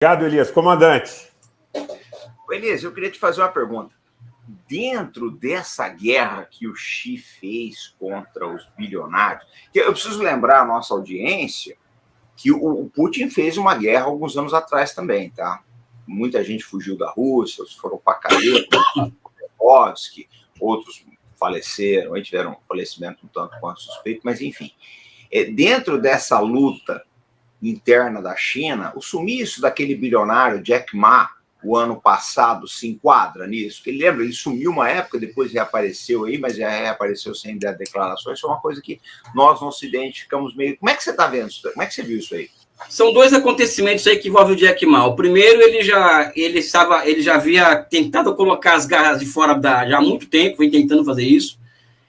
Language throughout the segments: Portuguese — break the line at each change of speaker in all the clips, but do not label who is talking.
Obrigado, Elias. Comandante.
Elias, eu queria te fazer uma pergunta. Dentro dessa guerra que o Xi fez contra os bilionários, que eu preciso lembrar a nossa audiência que o Putin fez uma guerra alguns anos atrás também, tá? Muita gente fugiu da Rússia, outros foram para a cadeia, outros faleceram, aí tiveram um falecimento um tanto quanto suspeito, mas enfim. Dentro dessa luta interna da China, o sumiço daquele bilionário Jack Ma, o ano passado, se enquadra nisso? Ele lembra, ele sumiu uma época, depois reapareceu aí, mas já reapareceu sem declarações. Isso é uma coisa que nós no Ocidente ficamos meio... Como é que você está vendo isso? Como é que você viu isso aí?
São dois acontecimentos aí que envolvem o Jack Ma. O primeiro, ele já havia tentado colocar as garras de fora já há muito tempo, vem tentando fazer isso.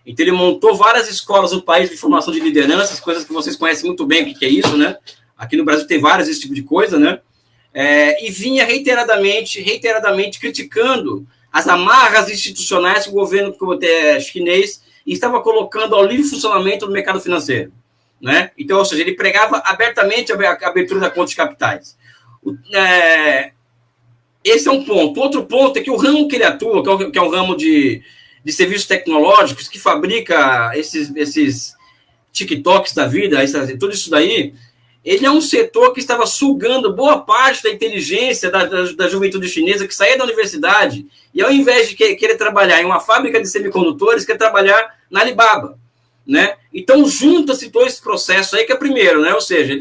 Então ele montou várias escolas no país de formação de lideranças, coisas que vocês conhecem muito bem o que é isso, né? Aqui no Brasil tem várias esse tipo de coisa, né? E vinha reiteradamente criticando as amarras institucionais que o governo chinês estava colocando ao livre funcionamento do mercado financeiro, né? Então, ou seja, ele pregava abertamente a abertura da conta de capitais. Esse é um ponto. Outro ponto é que o ramo que ele atua, que é um ramo de serviços tecnológicos, que fabrica esses TikToks da vida, tudo isso daí, ele é um setor que estava sugando boa parte da inteligência da juventude chinesa que saía da universidade e, ao invés de querer trabalhar em uma fábrica de semicondutores, quer trabalhar na Alibaba, né? Então, junta-se dois processos aí, que é primeiro, né? Ou seja,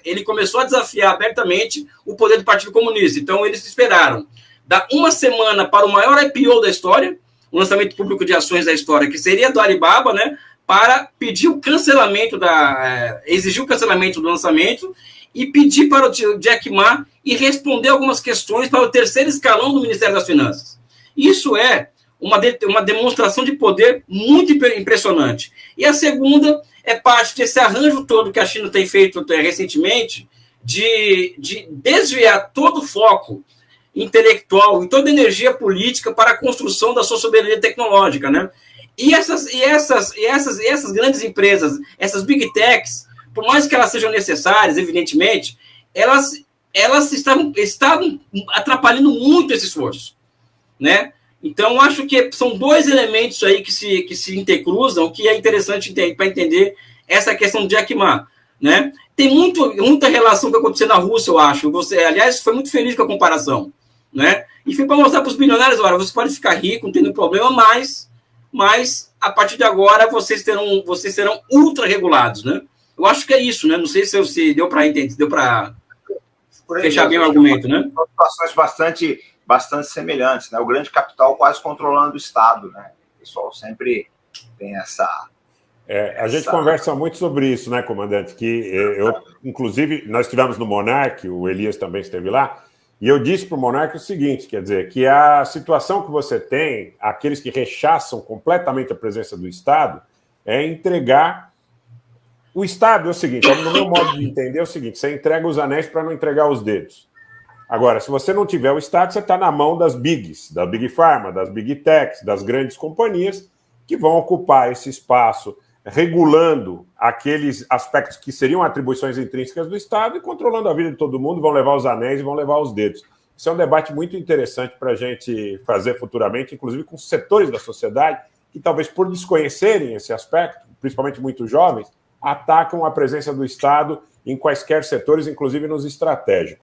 ele começou a desafiar abertamente o poder do Partido Comunista. Então, eles esperaram dar uma semana para o maior IPO da história, o lançamento público de ações da história, que seria do Alibaba, né? Para pedir o cancelamento exigir o cancelamento do lançamento e pedir para o Jack Ma e responder algumas questões para o terceiro escalão do Ministério das Finanças. Isso é uma demonstração de poder muito impressionante. E a segunda é parte desse arranjo todo que a China tem feito recentemente de desviar todo o foco intelectual e toda a energia política para a construção da sua soberania tecnológica, né? E essas grandes empresas, essas big techs, por mais que elas sejam necessárias, evidentemente, elas estavam atrapalhando muito esse esforço, né? Então, acho que são dois elementos aí que se intercruzam, que é interessante para entender essa questão do Jack Ma, né? Tem muita relação que aconteceu na Rússia, eu acho. Aliás, foi muito feliz com a comparação, né? E foi para mostrar para os bilionários, olha, você pode ficar rico, não tem nenhum problema, mas a partir de agora vocês serão ultra regulados, né? Eu acho que é isso, né? Não sei se deu para entender, deu para fechar bem o argumento, né?
Situações bastante semelhantes, né? O grande capital quase controlando o Estado, né? O pessoal sempre tem essa...
A gente conversa muito sobre isso, né, comandante? Inclusive, nós estivemos no Monark, o Elias também esteve lá, e eu disse para o Monark o seguinte, quer dizer, que a situação que você tem, aqueles que rechaçam completamente a presença do Estado, é entregar... O Estado é o seguinte, no meu modo de entender, é o seguinte, você entrega os anéis para não entregar os dedos. Agora, se você não tiver o Estado, você está na mão das bigs, da Big Pharma, das Big Techs, das grandes companhias, que vão ocupar esse espaço, regulando aqueles aspectos que seriam atribuições intrínsecas do Estado e controlando a vida de todo mundo, vão levar os anéis e vão levar os dedos. Isso é um debate muito interessante para a gente fazer futuramente, inclusive com setores da sociedade que talvez por desconhecerem esse aspecto, principalmente muito jovens, atacam a presença do Estado em quaisquer setores, inclusive nos estratégicos.